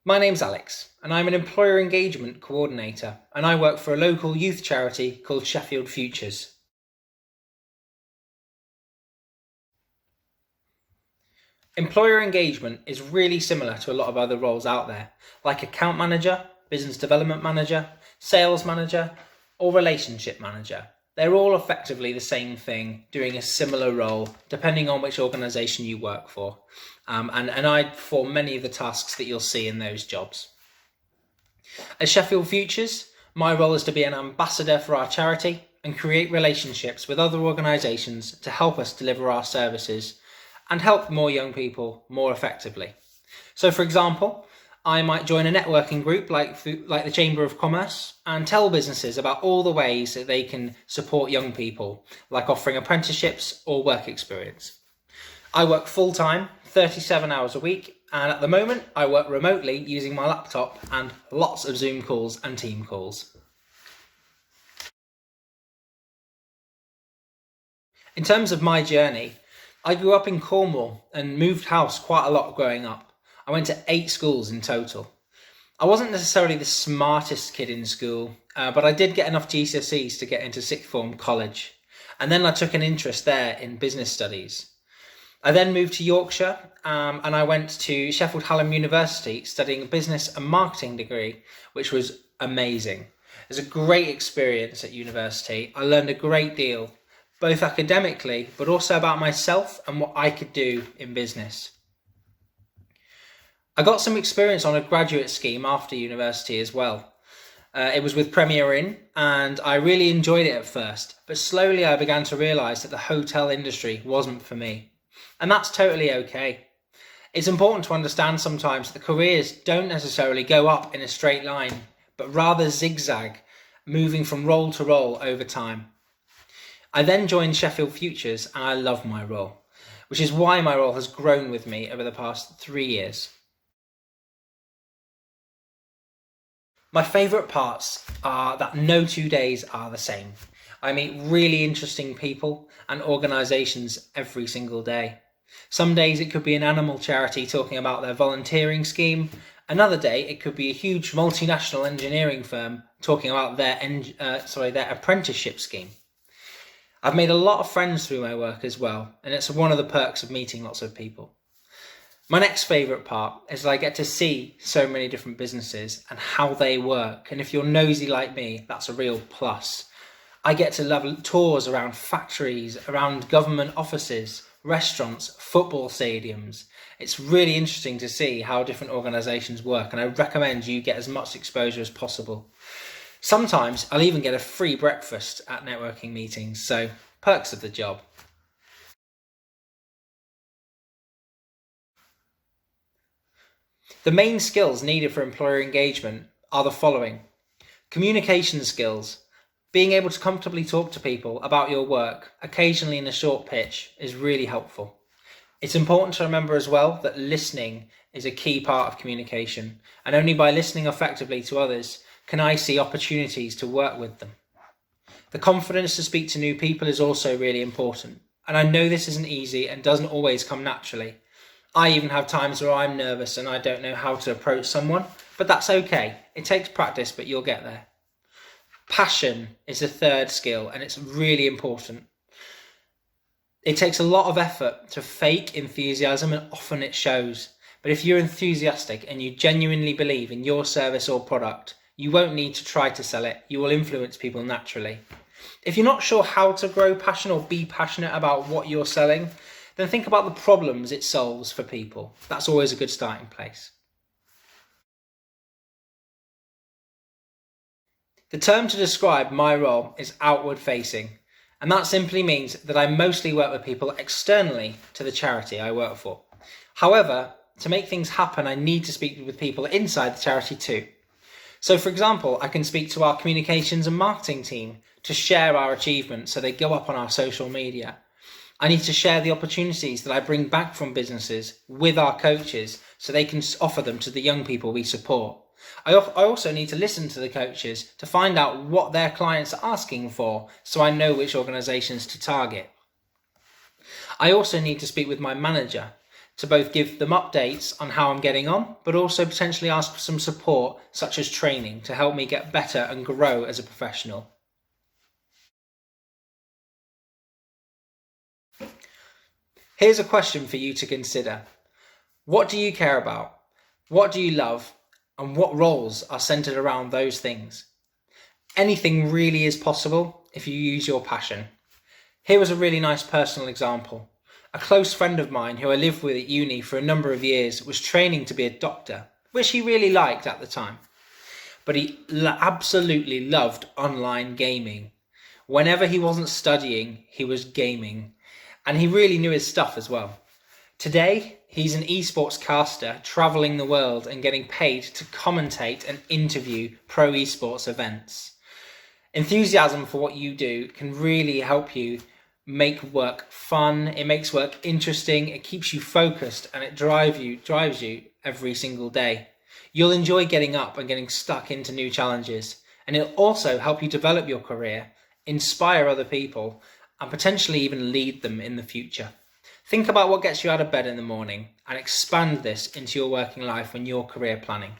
My name's Alex, and I'm an employer engagement coordinator, and I work for a local youth charity called Sheffield Futures. Employer engagement is really similar to a lot of other roles out there, like account manager, business development manager, sales manager, or relationship manager. They're all effectively the same thing, doing a similar role, depending on which organisation you work for. And I perform many of the tasks that you'll see in those jobs. At Sheffield Futures, my role is to be an ambassador for our charity and create relationships with other organisations to help us deliver our services and help more young people more effectively. So, for example, I might join a networking group like the Chamber of Commerce and tell businesses about all the ways that they can support young people, like offering apprenticeships or work experience. I work full-time, 37 hours a week, and at the moment I work remotely using my laptop and lots of Zoom calls and team calls. In terms of my journey, I grew up in Cornwall and moved house quite a lot growing up. I went to 8 schools in total. I wasn't necessarily the smartest kid in school, but I did get enough GCSEs to get into sixth form college. And then I took an interest there in business studies. I then moved to Yorkshire and I went to Sheffield University studying a business and marketing degree, which was amazing. It was a great experience at university. I learned a great deal, both academically, but also about myself and what I could do in business. I got some experience on a graduate scheme after university as well. It was with Premier Inn, and I really enjoyed it at first, but slowly I began to realise that the hotel industry wasn't for me. And that's totally okay. It's important to understand sometimes that careers don't necessarily go up in a straight line, but rather zigzag, moving from role to role over time. I then joined Sheffield Futures and I love my role, which is why my role has grown with me over the past 3 years. My favourite parts are that no 2 days are the same. I meet really interesting people and organisations every single day. Some days it could be an animal charity talking about their volunteering scheme. Another day it could be a huge multinational engineering firm talking about their apprenticeship scheme. I've made a lot of friends through my work as well, and it's one of the perks of meeting lots of people. My next favourite part is that I get to see so many different businesses and how they work, and if you're nosy like me, that's a real plus. I get to love tours around factories, around government offices, restaurants, football stadiums. It's really interesting to see how different organisations work, and I recommend you get as much exposure as possible. Sometimes I'll even get a free breakfast at networking meetings, so perks of the job. The main skills needed for employer engagement are the following: communication skills. Being able to comfortably talk to people about your work, occasionally in a short pitch, is really helpful. It's important to remember as well that listening is a key part of communication, and only by listening effectively to others can I see opportunities to work with them. The confidence to speak to new people is also really important, and I know this isn't easy and doesn't always come naturally. I even have times where I'm nervous and I don't know how to approach someone, but that's okay. It takes practice, but you'll get there. Passion is the third skill, and it's really important. It takes a lot of effort to fake enthusiasm, and often it shows. But if you're enthusiastic and you genuinely believe in your service or product, you won't need to try to sell it. You will influence people naturally. If you're not sure how to grow passion or be passionate about what you're selling, then think about the problems it solves for people. That's always a good starting place. The term to describe my role is outward facing, and that simply means that I mostly work with people externally to the charity I work for. However, to make things happen, I need to speak with people inside the charity too. So for example, I can speak to our communications and marketing team to share our achievements so they go up on our social media. I need to share the opportunities that I bring back from businesses with our coaches so they can offer them to the young people we support. I also need to listen to the coaches to find out what their clients are asking for so I know which organisations to target. I also need to speak with my manager to both give them updates on how I'm getting on, but also potentially ask for some support, such as training, to help me get better and grow as a professional. Here's a question for you to consider. What do you care about? What do you love? And what roles are centered around those things? Anything really is possible if you use your passion. Here was a really nice personal example. A close friend of mine who I lived with at uni for a number of years was training to be a doctor, which he really liked at the time. But he absolutely loved online gaming. Whenever he wasn't studying, he was gaming. And he really knew his stuff as well. Today, he's an esports caster traveling the world and getting paid to commentate and interview pro esports events. Enthusiasm for what you do can really help you make work fun, it makes work interesting, it keeps you focused, and it drives you every single day. You'll enjoy getting up and getting stuck into new challenges, and it'll also help you develop your career, inspire other people, and potentially even lead them in the future. Think about what gets you out of bed in the morning and expand this into your working life when you're career planning.